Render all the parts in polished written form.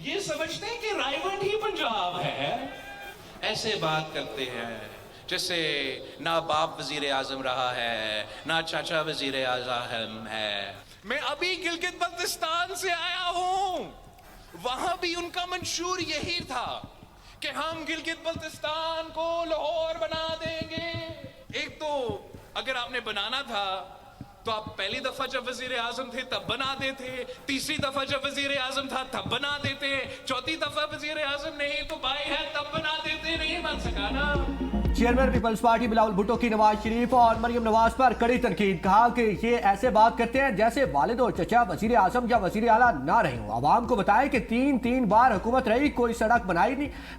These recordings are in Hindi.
ये समझते हैं कि रायवंड ही पंजाब है। ऐसे बात करते हैं जैसे ना बाप वजीर आजम रहा है ना चाचा वजीर आजम है। मैं अभी गिलगित बल्तिस्तान से आया हूं, वहां भी उनका मंशूर यही था कि हम गिलगित बल्तिस्तान को लाहौर बना देंगे। एक तो अगर आपने बनाना था तो आप पहली दफा जब वजीर आजम थे तब बना देते, तीसरी दफा जब वजीर आजम था तब बना देते, चौथी दफा वजीर आजम नहीं तो भाई है तब बना देते। नहीं बन सका ना। Chairman People's Party Bilawal Bhutto की नवाज शरीफ और मरियम नवाज पर कड़ी तनकीद। कहा कि ये ऐसे बात करते हैं जैसे वालिद और चचा वजीर आजम या वजीर आला ना रहे हो। आवाम को बताए कि तीन बार हुकूमत रही, कोई सड़क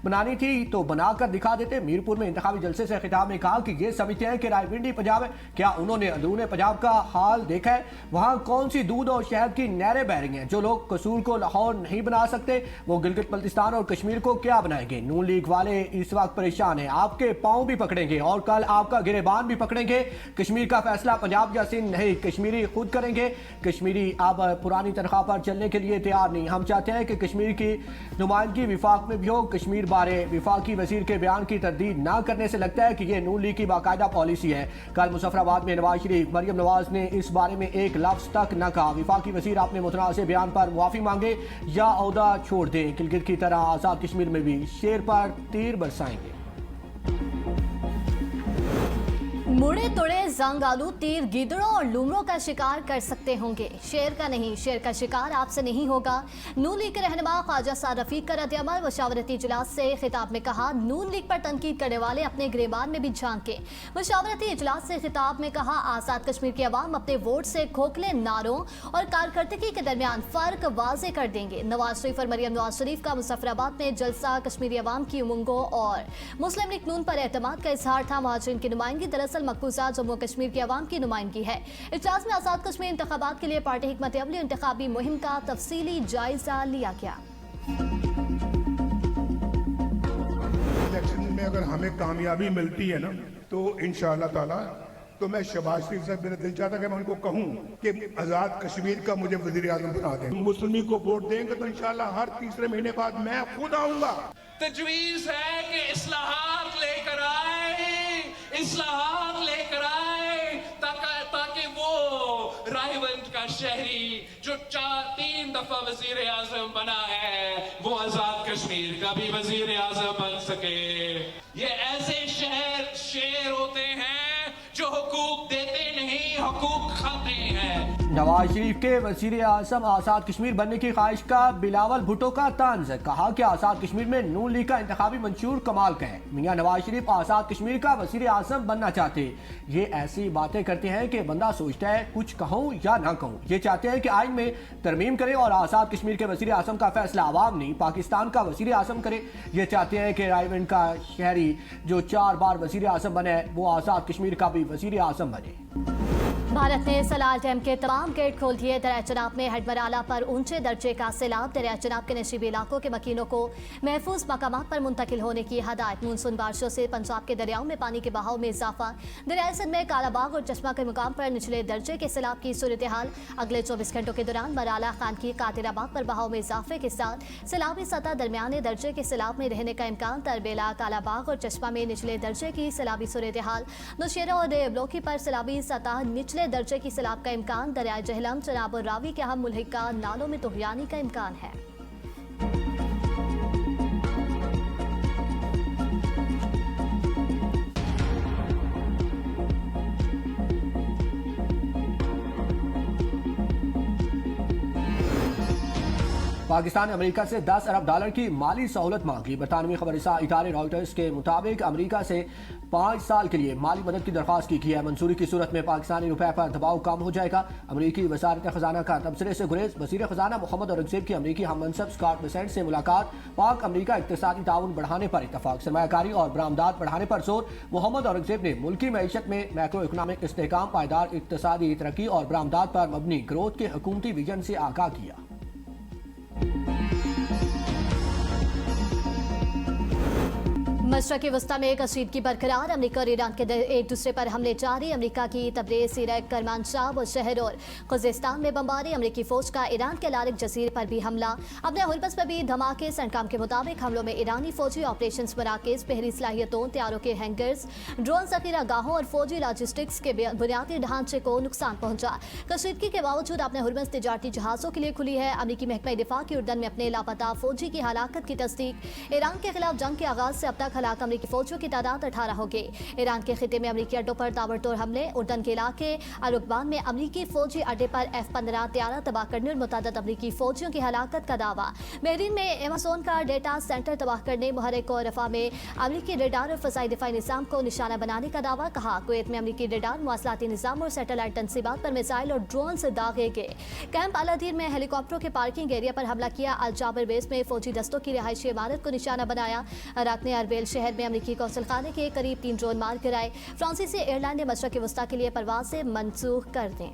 बनानी थी तो बनाकर दिखा देते। मीरपुर में इंतखाबी जलसे से खिताब में कहा कि ये समझते हैं कि रायविंडी पंजाब है, क्या उन्होंने अंदरूनी पंजाब का हाल देखा है? वहाँ कौन सी दूध और शहद की नहरें बह रही हैं? जो लोग कसूर को लाहौर नहीं बना सकते वो गिलगित बल्तिस्तान और कश्मीर को क्या बनाएंगे? नून लीग वाले इस वक्त परेशान है, आपके पाँव भी पकड़ेंगे और कल आपका गिरेबान भी पकड़ेंगे। कश्मीर का फैसला पंजाब या सिंध नहीं, कश्मीरी खुद करेंगे। कश्मीरी अब पुरानी तनख्वाह पर चलने के लिए तैयार नहीं। हम चाहते हैं कि कश्मीर की नुमाइंदगी विफाक में भी हो। कश्मीर बारे विफाकी वजीर के बयान की तरदीद ना करने से लगता है कि यह नून लीग की बाकायदा पॉलिसी है। कल मुजफ्फराबाद में नवाज शरीफ मरियम नवाज ने इस बारे में एक लफ्ज तक न कहा। विफाकी वजीर अपने मुतनाज़ बयान पर मुआफी मांगे या ओहदा छोड़ दें। गिलगित की तरह आज़ाद कश्मीर में भी शेर पर तीर बरसाएंगे। मुड़े तुड़े जंग आलू तीर गिदड़ों और लूमरों का शिकार कर सकते होंगे, शेर का नहीं। शेर का शिकार आपसे नहीं होगा। नून लीग के रहनुमा ख्वाजा साद रफीक का रद्द-ए-अमल मशावरती इजलास से खिताब में कहा, नून लीग पर तनकीद करने वाले अपने गिरेबान में भी झांके। मशावरती इजलास से खिताब में कहा, आज़ाद कश्मीर के अवाम अपने वोट से खोखले नारों और कारकर्दगी के दरमियान फर्क वाजे कर देंगे। नवाज शरीफ और मरियम नवाज शरीफ का मुजफ्फराबाद में जलसा कश्मीरी अवाम की उमंगों और मुस्लिम लीग नून पर एतमाद का इजहार था। महाजरीन की नुमाइंदगी दरअसल मकबूजा जम्मू कश्मीर के अवाम की नुमाइंदगी है। इजलास में आज़ाद कश्मीर इंतखाबात के लिए पार्टी हिकमत अमली इंतखाबी मुहिम का तफसीली जायजा लिया गया। इलेक्शन में अगर हमें कामयाबी मिलती है ना तो इंशाअल्लाह ताला तो मैं शहबाज शरीफ साहब, मेरा दिल चाहता कि मैं उनको कहूं कि आजाद कश्मीर का मुझे वजीर आजम बना दें। मुस्लिम लीग को वोट देंगे तो इंशाअल्लाह हर तीसरे महीने बाद मैं खुद आऊंगा। तजवीज है कि इस्लाहात लेकर आए, इस्लाहात लेकर आए ताकि वो रायवंड का शहरी जो 3 दफा वजीर आजम बना है वो आजाद कश्मीर का भी वजीर आजम बन सके। ये ऐसे शेर होते हैं जो हुकूक देते नहीं, हुकूक खाते हैं। नवाज शरीफ के वजीर आजम आज़ाद कश्मीर बनने की ख्वाहिश का बिलावल भुट्टो का तंज। कहा कि आज़ाद कश्मीर में नून लीग का इंतखाबी मंशूर कमाल का है। मियां नवाज शरीफ आज़ाद कश्मीर का वजीर आजम बनना चाहते। ये ऐसी बातें करते हैं कि बंदा सोचता है कुछ कहूँ या ना कहूँ। ये चाहते हैं कि आइन में तरमीम करें और आज़ाद कश्मीर के वजीर आजम का फैसला आवाम नहीं पाकिस्तान का वजीर आजम करे। ये चाहते हैं कि रायविंड का शहरी जो 4 बार वजीर आजम बने वो आज़ाद कश्मीर का भी वजीर आजम बने। भारत ने सलाल डैम के तमाम गेट खोल दिए। दरिया चनाब में हडमराला पर ऊंचे दर्जे का सैलाब। दरिया चनाब के नशीबी इलाकों के मकीनों को महफूज मकामात पर मुंतकिल होने की हदायत। मानसून बारिशों से पंजाब के दरियाओं में पानी के बहाव में इजाफा। दरियाए सिंध में कालाबाग और चश्मा के मुकाम पर निचले दर्जे के सैलाब की सूरत हाल। अगले 24 घंटों के दौरान मराला खान की कादिराबाद पर बहाव में इजाफे के साथ सैलाबी सतह दरमियाने दर्जे के सैलाब में रहने का इम्कान। तरबेला, कालाबाग और चश्मा में निचले दर्जे की सैलाबी सूरत हाल। नौशेरा और ब्लोकी पर सैलाबी सतह निचले दर्जे की सैलाब का इम्कान। दरिया जहलम, चनाब और रावी के अहम मुल्हिका नालों में तुगयानी का इम्कान है। पाकिस्तान ने अमेरिका से 10 अरब डॉलर की माली सहूलत मांगी। बरतानवी खबरसा इदारे रॉयटर्स के मुताबिक अमेरिका से 5 साल के लिए माली मदद की दरख्वास्त की है। मंजूरी की सूरत में पाकिस्तानी रुपए पर दबाव कम हो जाएगा। अमेरिकी वजारत खजाना का तबसरे से गुरेज। वजीर खजाना मोहम्मद औरंगजेब की अमेरिकी हम मनसब स्कॉट बेसेंट से मुलाकात। पाक अमेरिका इक्तिसादी ताउन बढ़ाने पर इतफाक। सरमायाकारी और बरामदात बढ़ाने पर जोर। मोहम्मद औरंगजेब ने मुल्की मईशत में मैक्रो इकनॉमिक इस्तेहकाम, पायदार इक्तिसादी तरक्की और बरामदात पर मबनी ग्रोथ के हुकूमती विजन से आगाह किया। मशरक़ी वस्ता में कशीदगी बरकरार, अमरीका और ईरान के एक दूसरे पर हमले जारी। अमरीका की तबरेज़, इराक, करमानशाह और शहर और खुज़ेस्तान में बमबारी। अमरीकी फौज का ईरान के लारिक जजीरे पर भी हमला। अपने हुरबस पर भी धमाके। सेंटकाम के मुताबिक हमलों में ईरानी फौजी ऑपरेशन मराकज़, बहरी सलाहियतों, त्यारों के हैंगर्स, ड्रोन जखीरा गाहों और फौजी लॉजिस्टिक्स के बुनियादी ढांचे को नुकसान पहुंचा। कशीदगी के बावजूद अपने हुरबस तिजारती जहाज़ों के लिए खुली है। अमरीकी महकमा दिफा की उर्दन में अपने लापता फौजी की हलाकत की तस्दीक। ईरान के खिलाफ जंग के आगाज से अब तक हलाक अमरीकी फौजियों की तादाद 18 हो गई। ईरान के खिते में अमरीकी अड्डों पर ताबड़तोड़ हमले। उर्दन के इलाके अल-रुकबान में अमरीकी फौजी अड्डे पर F-15 त्यारा तबाह करने और मुतअद्दिद अमरीकी फौजियों की हलाकत का दावा। बहरीन में एमाजोन का डेटा सेंटर तबाह करने। मुहर्रिक और रफा में अमरीकी रेडार और फ़ज़ाई दिफाई निज़ाम को निशाना बनाने का दावा। कहा कुवैत में अमरीकी रेडार, मवासलाती निज़ाम और सैटेलाइट तनसीबात पर मिसाइल और ड्रोन से दागे गए। कैंप अल-अदीर में हेलीकॉप्टरों के पार्किंग एरिया पर हमला किया। अल-जाबर बेस में फौजी दस्तों की रिहायशी इमारत को निशाना बनाया। इराक ने अरबेल शहर में अमरीकी कौंसल खाने के करीब 3 ड्रोन मार गिराए। फ्रांसीसी एयरलाइन ने मशरक़ी वस्ता के लिए परवाज़ें मनसूख कर दें।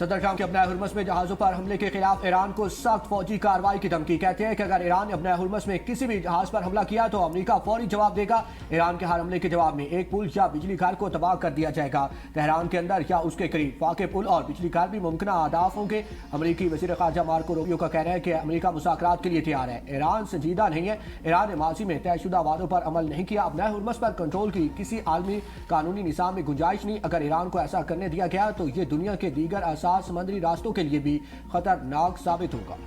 सदर ट्रंप के अपने हुरमस में जहाज़ों पर हमले के खिलाफ ईरान को सख्त फौजी कार्रवाई की धमकी। कहते हैं कि अगर ईरान ने अपने हुरमस में किसी भी जहाज़ पर हमला किया तो अमेरिका फौरी जवाब देगा। ईरान के हर हमले के जवाब में एक पुल या बिजली घर को तबाह कर दिया जाएगा। तेहरान के अंदर या उसके करीब वाक़े पुल और बिजली घर भी मुमकिन अहदाफ होंगे। अमरीकी वज़ीर ख़ारजा मार्को रूबियो का कहना है कि अमेरिका मुज़ाकरात के लिए तैयार है। ईरान संजीदा नहीं है। ईरान ने माजी में तयशुदा वादों पर अमल नहीं किया। अपने हुरमस पर कंट्रोल की किसी आलमी कानूनी निज़ाम में गुंजाइश नहीं। अगर ईरान को ऐसा करने दिया गया तो ये दुनिया के दीगर आसास समुद्री रास्तों के लिए भी खतरनाक साबित होगा।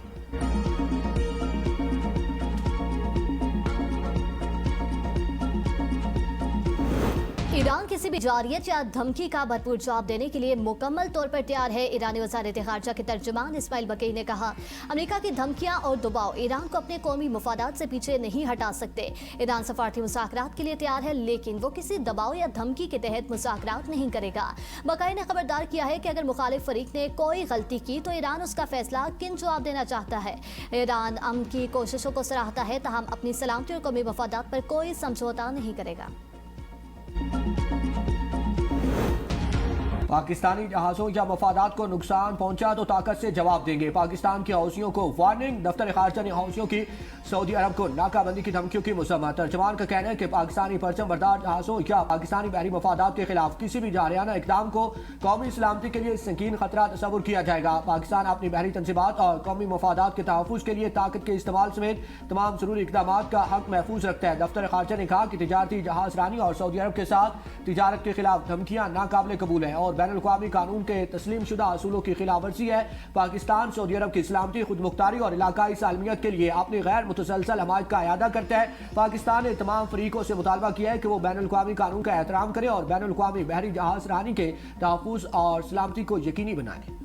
ईरान किसी भी जारियत या धमकी का भरपूर जवाब देने के लिए मुकम्मल तौर पर तैयार है। ईरानी वज़ारत ख़ारजा के तर्जुमान इस्माइल बकई ने कहा, अमेरिका की धमकियां और दबाव ईरान को अपने कौमी मफादात से पीछे नहीं हटा सकते। ईरान सफारती मुज़ाकरात के लिए तैयार है, लेकिन वो किसी दबाव या धमकी के तहत मुज़ाकरात नहीं करेगा। बकई ने खबरदार किया है कि अगर मुखालिफ फरीक ने कोई गलती की तो ईरान उसका फैसला किन जवाब देना चाहता है। ईरान अमन की कोशिशों को सराहता है, तहम अपनी सलामती और कौमी मफादात पर कोई समझौता नहीं करेगा। पाकिस्तानी जहाज़ों या मफादात को नुकसान पहुंचा तो ताकत से जवाब देंगे। पाकिस्तान के हौसियों को वार्निंग। दफ्तर ख़ारजा ने हौसियों की सऊदी अरब को नाकाबंदी की धमकियों की मुसम्मत। तर्जमान का कहना है कि पाकिस्तानी परचम बरदार जहाज़ों या पाकिस्तानी बहरी मफादात के खिलाफ किसी भी जारियाना इक़दाम को कौमी सलामती के लिए संगीन खतरा तस्वुर किया जाएगा। पाकिस्तान अपनी बहरी तनसीबात और कौमी मफादात के तहफ़्फ़ुज़ के लिए ताकत के इस्तेमाल समेत तमाम ज़रूरी इक़दाम का हक महफूज रखता है। दफ्तर ख़ारजा ने कहा कि तिजारती जहाज़ रानी और सऊदी अरब के साथ तिजारत के खिलाफ धमकियाँ नाकाबिल कबूल हैं और बैनुल-अक़वामी कानून के तस्लीम शुदा असूलों की खिलाफ वर्जी है। पाकिस्तान सऊदी अरब की सलामती, खुद मुख्तारी और इलाकाई सालमियत के लिए अपनी गैर मुतसलसल हमायत का अयादा करता है। पाकिस्तान ने तमाम फरीकों से मुतालबा किया है कि वो बैनुल-अक़वामी कानून का एहतराम करें और बैनुल-अक़वामी बहरी जहाज़ रानी के तहफ़्फ़ुज़ और सलामती को यकीनी बनाएं।